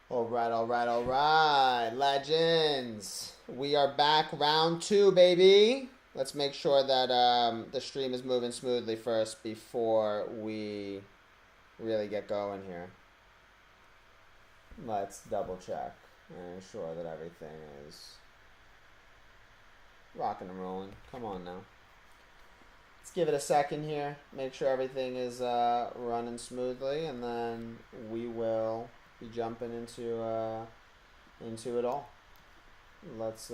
All right, all right, all right. Legends. We are back, round two, baby. Let's make sure that the stream is moving smoothly first before we really get going here. Let's double check and ensure that everything is rocking and rolling. Come on now. Let's give it a second here. Make sure everything is running smoothly, and then we will be jumping into it all. Let's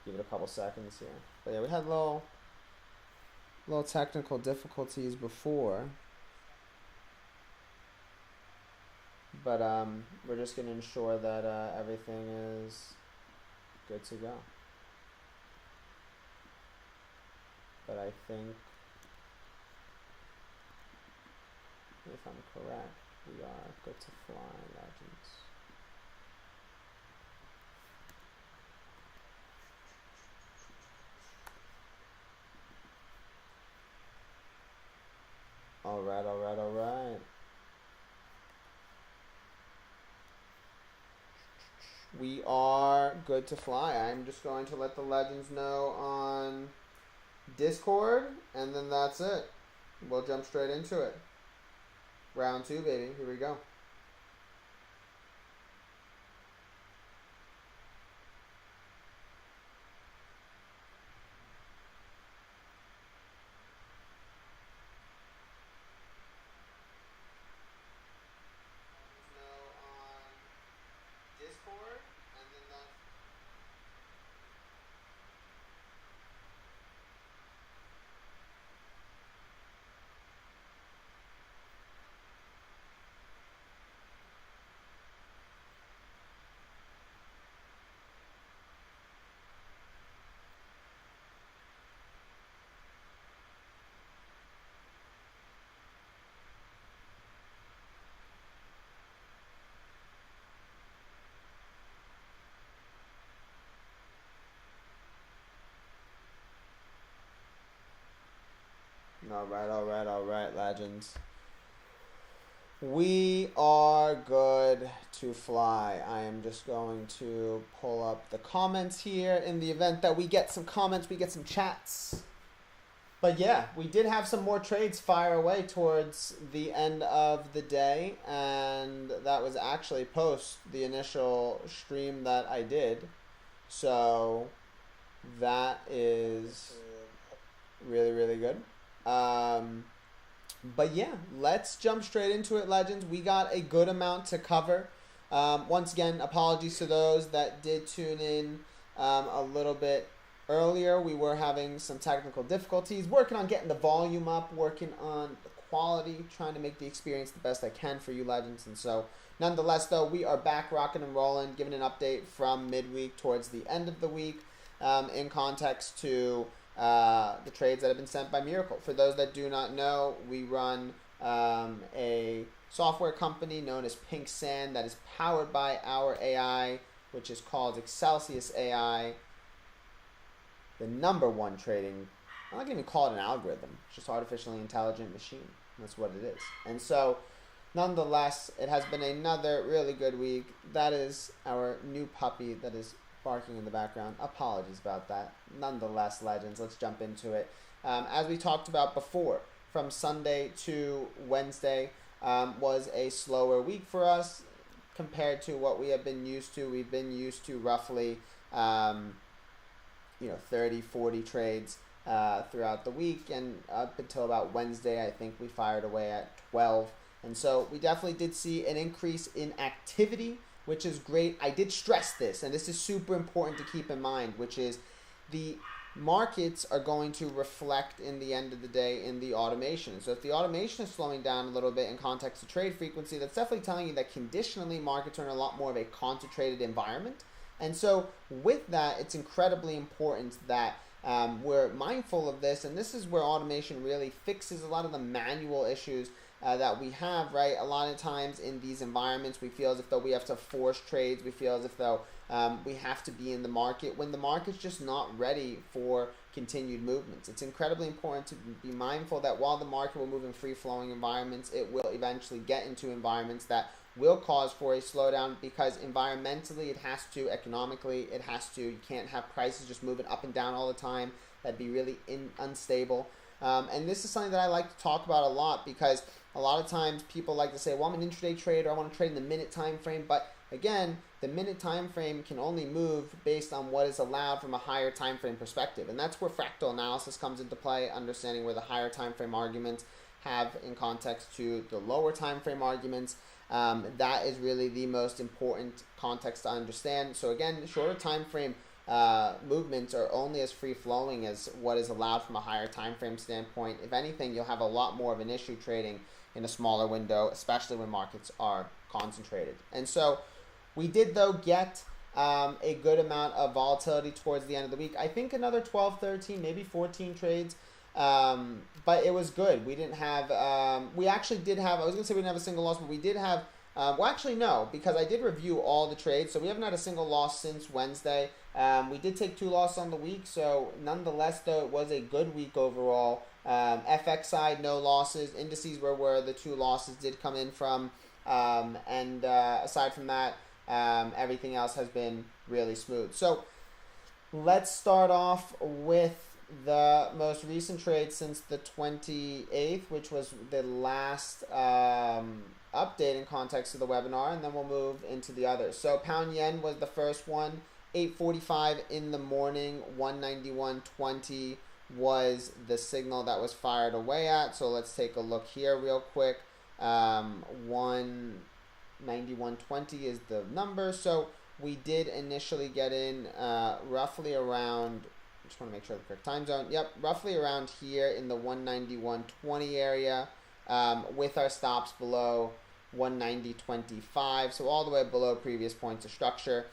give it a couple seconds here. But yeah, we had little technical difficulties before. But we're just going to ensure that everything is good to go. But I think, if I'm correct, we are good to fly, legends. All right, all right, all right. We are good to fly. I'm just going to let the legends know on Discord, and then that's it. We'll jump straight into it. Round two, baby. Here we go. All right, legends. We are good to fly. I am just going to pull up the comments here in the event that we get some comments, we get some chats. But yeah, we did have some more trades fire away towards the end of the day, and that was actually post the initial stream that I did. So that is really, really good. But yeah, let's jump straight into it, legends. We got a good amount to cover. Once again, apologies to those that did tune in a little bit earlier. We were having some technical difficulties, working on getting the volume up, working on the quality, trying to make the experience the best I can for you, legends. And so, nonetheless, though, we are back rocking and rolling, giving an update from midweek towards the end of the week in context to the trades that have been sent by Miracle. For those that do not know, we run a software company known as Pink Sand that is powered by our AI, which is called Excelsius AI. The number one trading, I'm not going to even call it an algorithm, it's just artificially intelligent machine. That's what it is. And so, nonetheless, it has been another really good week. That is our new puppy that is barking in the background. Apologies about that. Nonetheless, legends, let's jump into it. As we talked about before, from Sunday to Wednesday was a slower week for us compared to what we have been used to. We've been used to roughly 30, 40 trades throughout the week, and up until about Wednesday, I think we fired away at 12. And so we definitely did see an increase in activity, which is great. I did stress this, and this is super important to keep in mind, which is the markets are going to reflect in the end of the day in the automation. So if the automation is slowing down a little bit in context of trade frequency, that's definitely telling you that conditionally markets are in a lot more of a concentrated environment. And so with that, it's incredibly important that we're mindful of this, and this is where automation really fixes a lot of the manual issues that we have, right? A lot of times in these environments, we feel as if though we have to force trades. We feel as if though we have to be in the market when the market's just not ready for continued movements. It's incredibly important to be mindful that while the market will move in free-flowing environments, it will eventually get into environments that will cause for a slowdown, because environmentally it has to, economically it has to. You can't have prices just moving up and down all the time. That'd be really unstable. And this is something that I like to talk about a lot, because a lot of times people like to say, well, I'm an intraday trader, I want to trade in the minute time frame. But again, the minute time frame can only move based on what is allowed from a higher time frame perspective. And that's where fractal analysis comes into play, understanding where the higher time frame arguments have in context to the lower time frame arguments. That is really the most important context to understand. So again, shorter time frame movements are only as free flowing as what is allowed from a higher time frame standpoint. If anything, you'll have a lot more of an issue trading in a smaller window, especially when markets are concentrated. And so we did, though, get a good amount of volatility towards the end of the week. I think another 12, 13, maybe 14 trades. But it was good. We didn't have, we actually did have, I was going to say we didn't have a single loss, but we did have, well, actually, no, because I did review all the trades. So we haven't had a single loss since Wednesday. We did take 2 losses on the week. So nonetheless, though, it was a good week overall. FX side, no losses. Indices were where the 2 losses did come in from. And aside from that, everything else has been really smooth. So let's start off with the most recent trade since the 28th, which was the last update in context of the webinar, and then we'll move into the others. So pound yen was the first one, 8:45 in the morning, 191.20 was the signal that was fired away at. So let's take a look here real quick. 191.20 is the number. So we did initially get in roughly around, I just want to make sure the correct time zone. Yep, roughly around here in the 191.20 area, with our stops below 190.25, so all the way below previous points of structure.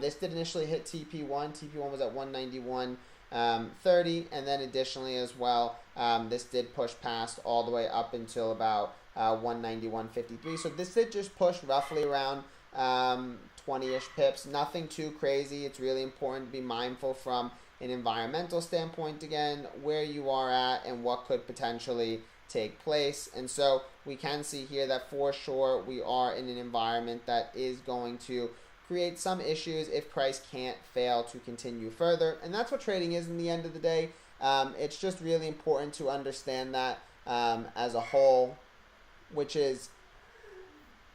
This did initially hit TP1. TP1 was at 191.30, and then additionally as well, this did push past all the way up until about 191.53. So this did just push roughly around 20-ish pips. Nothing too crazy. It's really important to be mindful from an environmental standpoint, again, where you are at and what could potentially take place. And so we can see here that for sure we are in an environment that is going to create some issues if price can't fail to continue further. And that's what trading is in the end of the day. It's just really important to understand that as a whole, which is,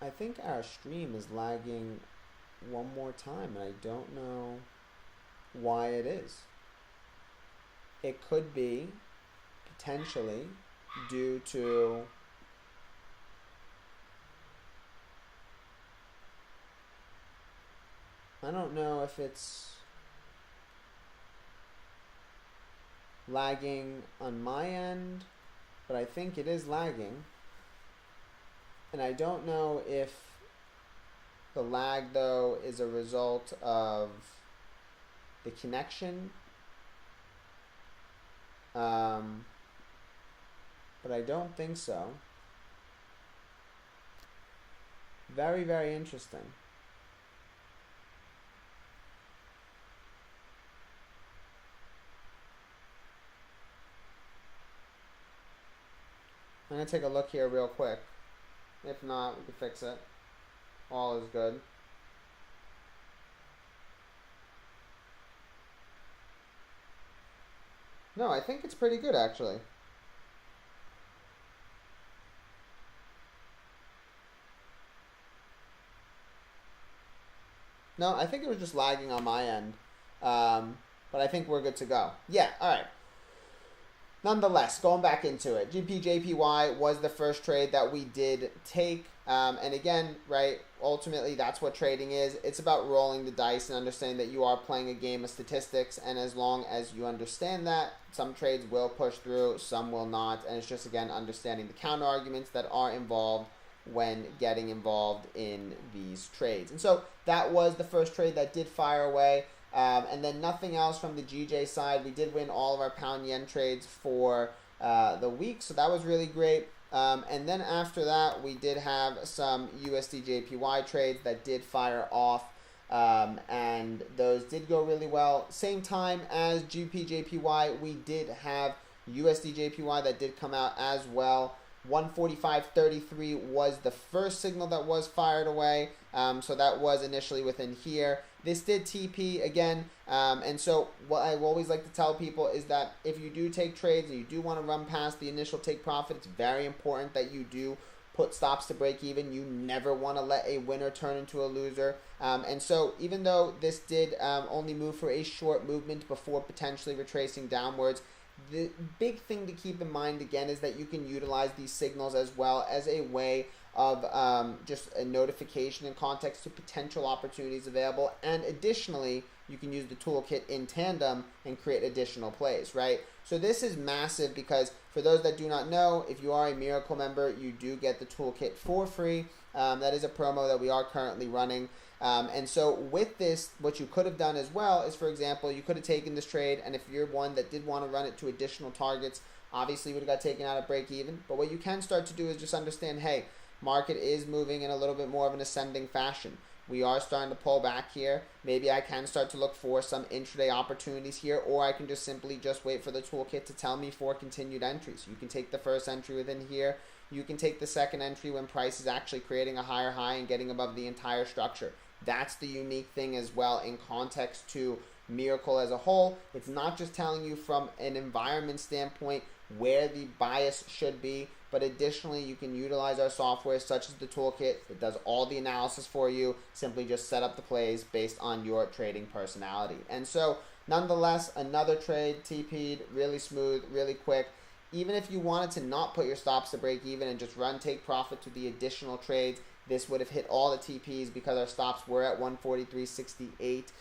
I think our stream is lagging one more time, and I don't know why it is. It could be potentially due to I don't know if it's lagging on my end, but I think it is lagging. And I don't know if the lag, though, is a result of the connection. But I don't think so. Very, very interesting. I'm going to take a look here real quick. If not, we can fix it. All is good. No, I think it's pretty good, actually. No, I think it was just lagging on my end. But I think we're good to go. Yeah, all right. Nonetheless, going back into it, GPJPY was the first trade that we did take. And again, right, ultimately that's what trading is. It's about rolling the dice and understanding that you are playing a game of statistics. And as long as you understand that, some trades will push through, some will not. And it's just, again, understanding the counter arguments that are involved when getting involved in these trades. And so that was the first trade that did fire away. And then nothing else from the GJ side. We did win all of our pound yen trades for the week, so that was really great. And then after that, we did have some USD JPY trades that did fire off and those did go really well. Same time as GBP/JPY, we did have USD/JPY that did come out as well. 145.33 was the first signal that was fired away, so that was initially within here. This did TP again, and so what I always like to tell people is that if you do take trades and you do want to run past the initial take profit, it's very important that you do put stops to break even. You never want to let a winner turn into a loser. And so even though this did only move for a short movement before potentially retracing downwards, the big thing to keep in mind again is that you can utilize these signals as well as a way of just a notification in context to potential opportunities available. And additionally, you can use the toolkit in tandem and create additional plays, right? So this is massive because for those that do not know, if you are a Miracle member, you do get the toolkit for free. That is a promo that we are currently running. And so with this, what you could have done as well is, for example, you could have taken this trade, and if you're one that did want to run it to additional targets, obviously you would have got taken out at break even. But what you can start to do is just understand, hey, market is moving in a little bit more of an ascending fashion. We are starting to pull back here. Maybe I can start to look for some intraday opportunities here, or I can just simply just wait for the toolkit to tell me for continued entries. You can take the first entry within here. You can take the second entry when price is actually creating a higher high and getting above the entire structure. That's the unique thing as well in context to Miracle as a whole. It's not just telling you from an environment standpoint where the bias should be, but additionally you can utilize our software such as the toolkit. It does all the analysis for you. Simply just set up the plays based on your trading personality. And so nonetheless, another trade TP'd really smooth, really quick. Even if you wanted to not put your stops to break even and just run take profit to the additional trades, this would have hit all the TPs because our stops were at 143.68,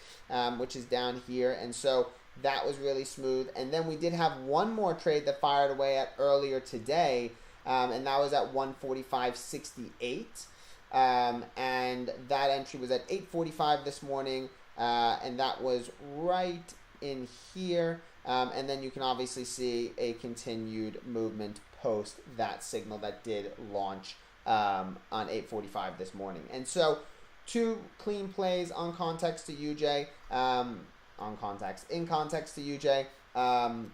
which is down here. And so that was really smooth. And then we did have one more trade that fired away at earlier today, and that was at 145.68. And that entry was at 8:45 this morning, and that was right in here. And then you can obviously see a continued movement post that signal that did launch on 8:45 this morning. And so two clean plays on context to UJ, in context to UJ.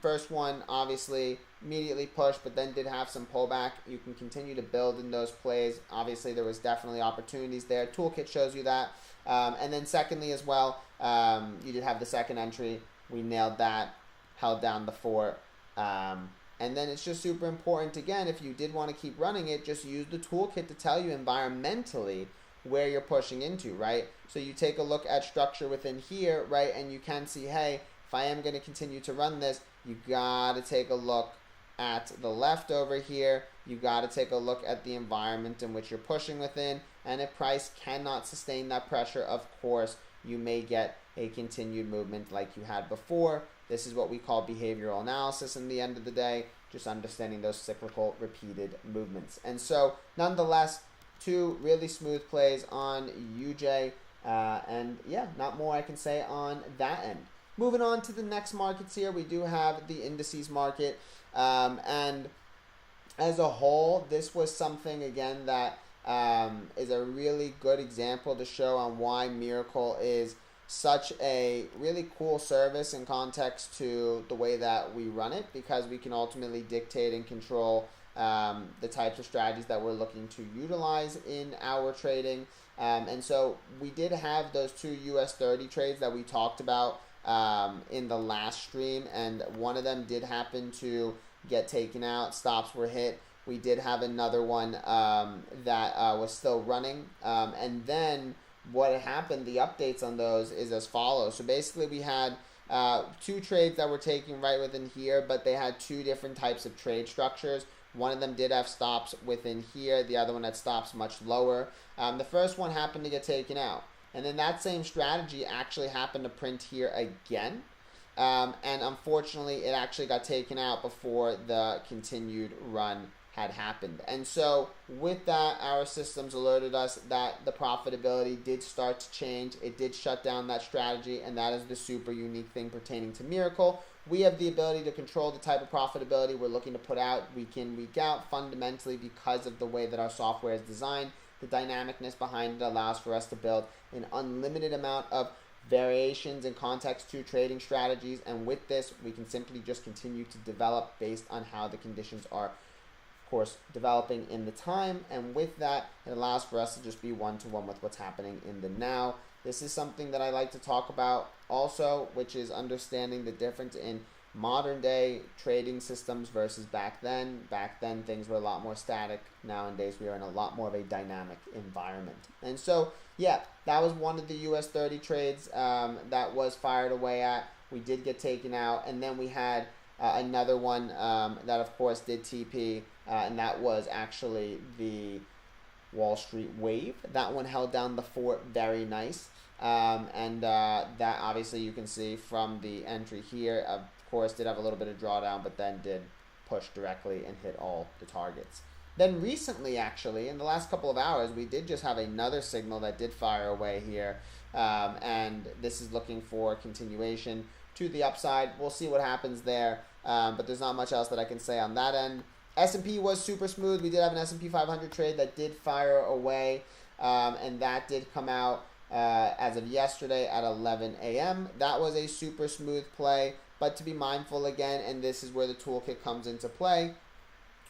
First one obviously immediately pushed, but then did have some pullback. You can continue to build in those plays. Obviously there was definitely opportunities there. Toolkit shows you that. And then secondly as well, you did have the second entry. We nailed that, held down the fort. And then it's just super important, again, if you did want to keep running it, just use the toolkit to tell you environmentally where you're pushing into, right? So you take a look at structure within here, right? And you can see, hey, if I am going to continue to run this, you got to take a look at the left over here. You got to take a look at the environment in which you're pushing within. And if price cannot sustain that pressure, of course, you may get a continued movement like you had before. This is what we call behavioral analysis in the end of the day, just understanding those cyclical repeated movements. And so nonetheless, two really smooth plays on UJ, and yeah, not more I can say on that end. Moving on to the next markets here, we do have the indices market, and as a whole, this was something again that is a really good example to show on why Miracle is such a really cool service in context to the way that we run it, because we can ultimately dictate and control the types of strategies that we're looking to utilize in our trading. And so we did have those two US 30 trades that we talked about in the last stream, and one of them did happen to get taken out. Stops were hit. We did have another one that was still running, and then what happened, the updates on those is as follows. So basically we had two trades that were taken right within here, but they had two different types of trade structures. One of them did have stops within here. The other one had stops much lower. The first one happened to get taken out. And then that same strategy actually happened to print here again. And unfortunately, it actually got taken out before the continued run had happened. And so with that, our systems alerted us that the profitability did start to change. It did shut down that strategy, and that is the super unique thing pertaining to Miracle. We have the ability to control the type of profitability we're looking to put out week in, week out, fundamentally because of the way that our software is designed. the dynamicness behind it allows for us to build an unlimited amount of variations and context to trading strategies, and with this we can simply just continue to develop based on how the conditions are, of course, developing in the time. And with that, it allows for us to just be one-to-one with what's happening in the now. This is something that I like to talk about also, which is understanding the difference in modern day trading systems versus back then. Back then things were a lot more static. Nowadays we are in a lot more of a dynamic environment. And so yeah, that was one of the US 30 trades that was fired away at. We did get taken out, and then we had another one that of course did TP, and that was actually the Wall Street Wave. That one held down the fort very nice, and that obviously you can see from the entry here, of course did have a little bit of drawdown, but then did push directly and hit all the targets. Then recently, actually, in the last couple of hours, we did just have another signal that did fire away here, and this is looking for continuation to the upside. We'll see what happens there, but there's not much else that I can say on that end. S&P was super smooth. We did have an S&P 500 trade that did fire away, and that did come out as of yesterday at 11 a.m. That was a super smooth play, but to be mindful again, and this is where the toolkit comes into play,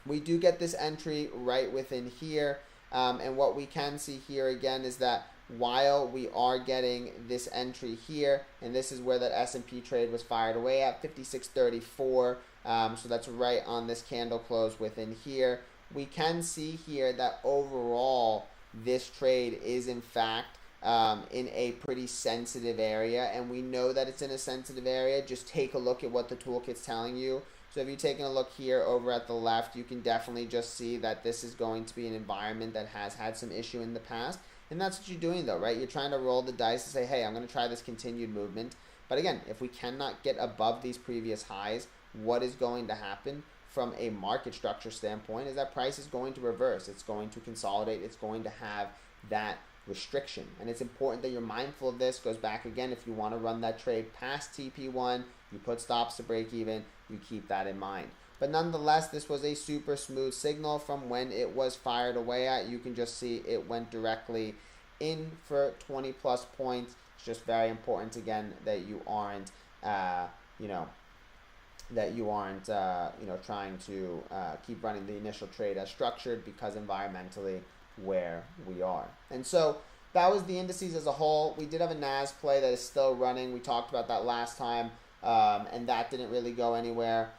we do get this entry right within here, and what we can see here again is that while we are getting this entry here, and this is where that S&P trade was fired away at 56.34, so that's right on this candle close within here, we can see here that overall this trade is in fact in a pretty sensitive area, and we know that it's in a sensitive area. Just take a look at what the toolkit's telling you. So if you're taking a look here over at the left, you can definitely just see that this is going to be an environment that has had some issue in the past. And that's what you're doing though, right? You're trying to roll the dice to say, hey, I'm going to try this continued movement. But again, if we cannot get above these previous highs, what is going to happen from a market structure standpoint is that price is going to reverse. It's going to consolidate. It's going to have that restriction. And it's important that you're mindful of this. Goes back again, if you want to run that trade past TP1, you put stops to break even, you keep that in mind. But nonetheless, this was a super smooth signal from when it was fired away at. You can just see it went directly in for 20 plus points. It's just very important again that you aren't trying to keep running the initial trade as structured, because environmentally where we are. And so that was the indices as a whole. We did have a NAS play that is still running. We talked about that last time, and that didn't really go anywhere.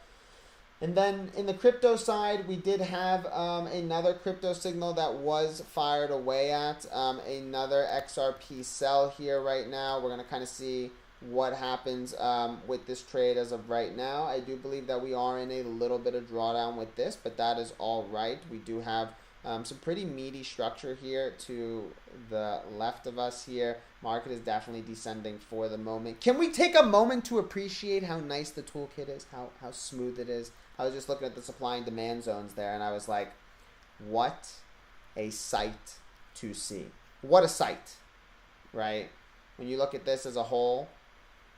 And then in the crypto side, we did have another crypto signal that was fired away at, another XRP sell here right now. We're going to kind of see what happens with this trade as of right now. I do believe that we are in a little bit of drawdown with this, but that is all right. We do have some pretty meaty structure here to the left of us here. Market is definitely descending for the moment. Can we take a moment to appreciate how nice the toolkit is, how smooth it is? I was just looking at the supply and demand zones there, and I was like, what a sight to see. What a sight, right? When you look at this as a whole,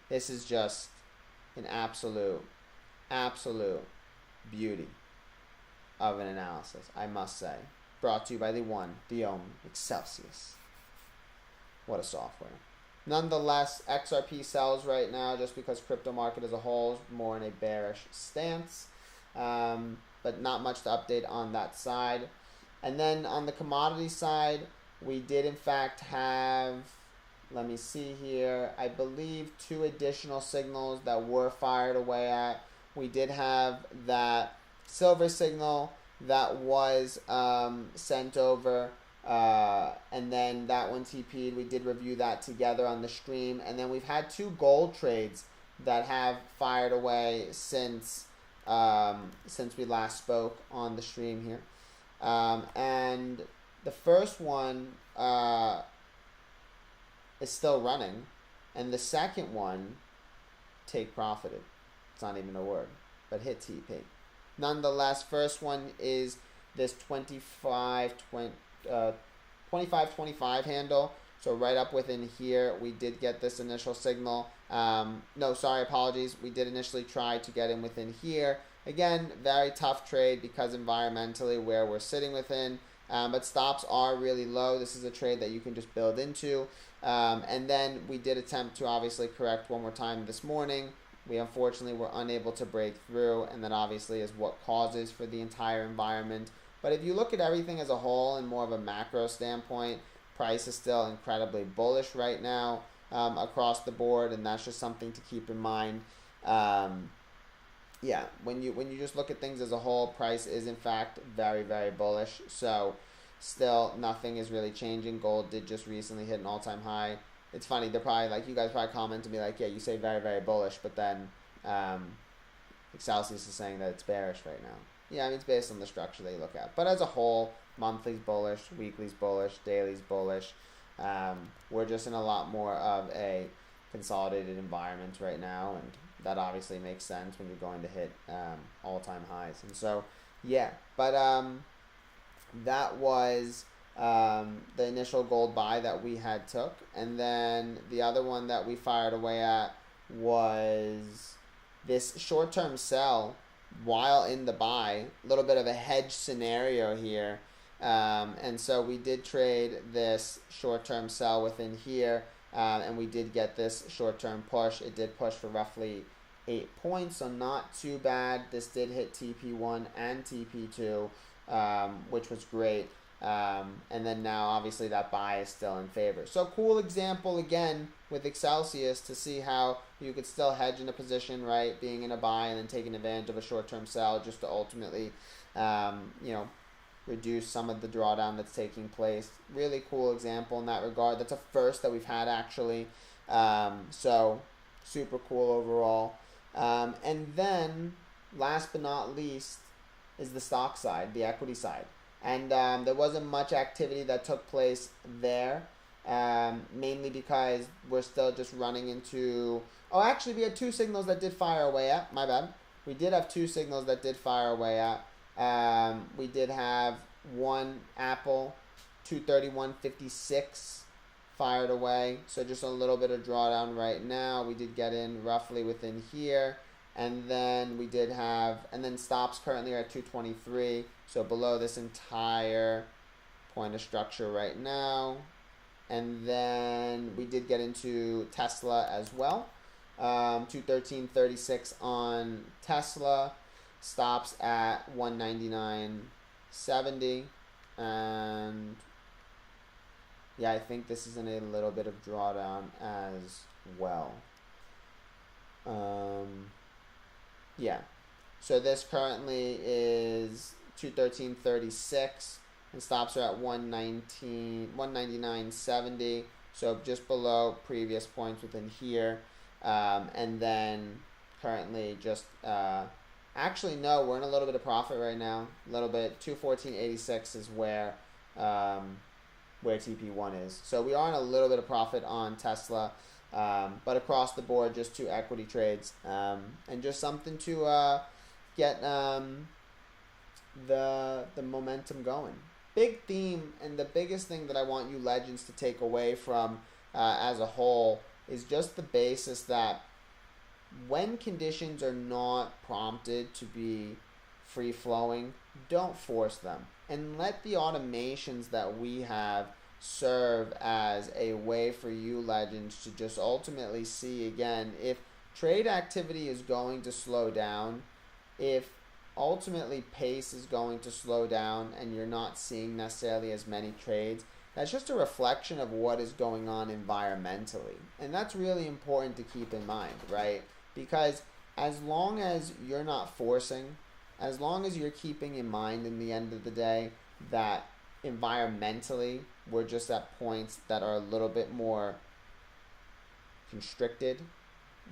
this is just an absolute beauty of an analysis, I must say. Brought to you by the one, the only, Excelsius. What a software. Nonetheless, XRP sells right now just because crypto market as a whole is more in a bearish stance. But not much to update on that side. And then on the commodity side, we did in fact have, let me see here, I believe 2 additional signals that were fired away at. We did have that silver signal that was sent over, and then that one TP'd. We did review that together on the stream. And then we've had 2 gold trades that have fired away since we last spoke on the stream here. And the first one is still running, and the second one take profited. It's not even a word, but hit TP. Nonetheless, first one is this 25.25 handle. So right up within here, we did get this initial signal. No, sorry, apologies. We did initially try to get in within here. Again, very tough trade because environmentally where we're sitting within, but stops are really low. This is a trade that you can just build into. And then we did attempt to obviously correct one more time this morning. We unfortunately were unable to break through, and that obviously is what causes for the entire environment. But if you look at everything as a whole in more of a macro standpoint, price is still incredibly bullish right now across the board, and that's just something to keep in mind. Yeah, when you just look at things as a whole, price is in fact very, very bullish. So still nothing is really changing. Gold did just recently hit an all-time high. It's funny, they're probably like, you guys probably comment to me like, yeah, you say very, very bullish, but then Excelsius is saying that it's bearish right now. Yeah, I mean, it's based on the structure that you look at. But as a whole, monthly's bullish, weekly's bullish, daily's bullish. We're just in a lot more of a consolidated environment right now, and that obviously makes sense when you're going to hit all-time highs. And so, yeah, but that was the initial gold buy that we had took. And then the other one that we fired away at was this short-term sell while in the buy, a little bit of a hedge scenario here. And so we did trade this short-term sell within here, and we did get this short-term push. It did push for roughly 8 points, so not too bad. This did hit TP1 and TP2, which was great. And then now obviously that buy is still in favor. So cool example again with Excelsius to see how you could still hedge in a position, right? Being in a buy and then taking advantage of a short-term sell just to ultimately, reduce some of the drawdown that's taking place. Really cool example in that regard. That's a first that we've had actually. So super cool overall. And then last but not least is the stock side, the equity side. And there wasn't much activity that took place there, mainly because we're still just running into... Oh, actually, we had two signals that did fire away at. My bad. We did have two signals that did fire away at. We did have one Apple 231.56 fired away. So just a little bit of drawdown right now. We did get in roughly within here. And then we did have, and then stops currently are at 223, so below this entire point of structure right now. And then we did get into Tesla as well, 213.36 on Tesla, stops at 199.70, and yeah, I think this is in a little bit of drawdown as well. Yeah, so this currently is 213.36 and stops are at 199.70, so just below previous points within here. And then currently just actually no, we're in a little bit of profit right now, a little bit. 214.86 is where TP1 is, so we are in a little bit of profit on Tesla. But across the board, just two equity trades, and just something to get the momentum going. Big theme, and the biggest thing that I want you legends to take away from as a whole is just the basis that when conditions are not prompted to be free-flowing, don't force them, and let the automations that we have serve as a way for you legends to just ultimately see again if trade activity is going to slow down, if ultimately pace is going to slow down and you're not seeing necessarily as many trades. That's just a reflection of what is going on environmentally, and that's really important to keep in mind, right? Because as long as you're not forcing, as long as you're keeping in mind in the end of the day that environmentally we're just at points that are a little bit more constricted,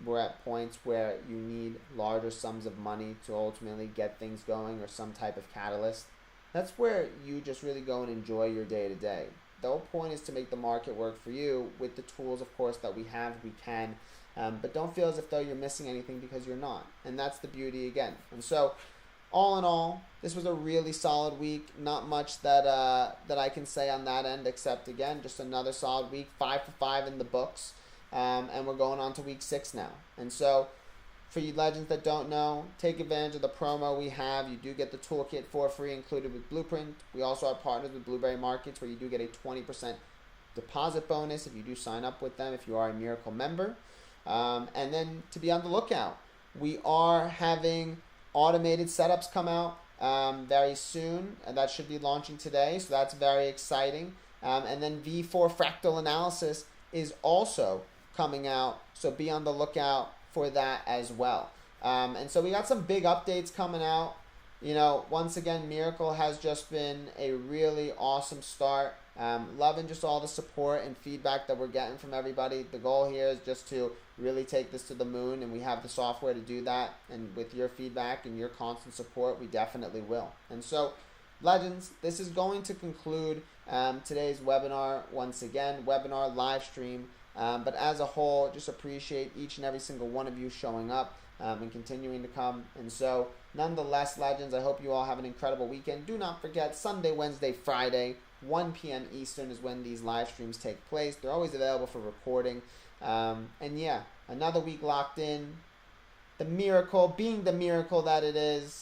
we're at points where you need larger sums of money to ultimately get things going or some type of catalyst, that's where you just really go and enjoy your day to day. The whole point is to make the market work for you with the tools, of course, that we have, we can, but don't feel as if though you're missing anything, because you're not, and that's the beauty again. And so all in all, this was a really solid week. Not much that I can say on that end, except again, just another solid week. 5 for 5 in the books, and we're going on to week 6 now. And so For you legends that don't know, take advantage of the promo we have. You do get the toolkit for free included with Blueprint. We also are partners with Blueberry Markets, where you do get a 20% deposit bonus if you do sign up with them if you are a Miracle member. And then to be on the lookout, we are having automated setups come out very soon, and that should be launching today, so that's very exciting. And then V4 fractal analysis is also coming out, so be on the lookout for that as well. And so we got some big updates coming out. You know, once again, Miracle has just been a really awesome start. Loving just all the support and feedback that we're getting from everybody. The goal here is just to really take this to the moon, and we have the software to do that. And with your feedback and your constant support, we definitely will. And so, legends, this is going to conclude today's webinar. Once again, webinar live stream. But as a whole, just appreciate each and every single one of you showing up and continuing to come. And so, nonetheless, legends, I hope you all have an incredible weekend. Do not forget, Sunday, Wednesday, Friday, 1 p.m. Eastern is when these live streams take place. They're always available for recording. And yeah, another week locked in. The miracle, being the miracle that it is.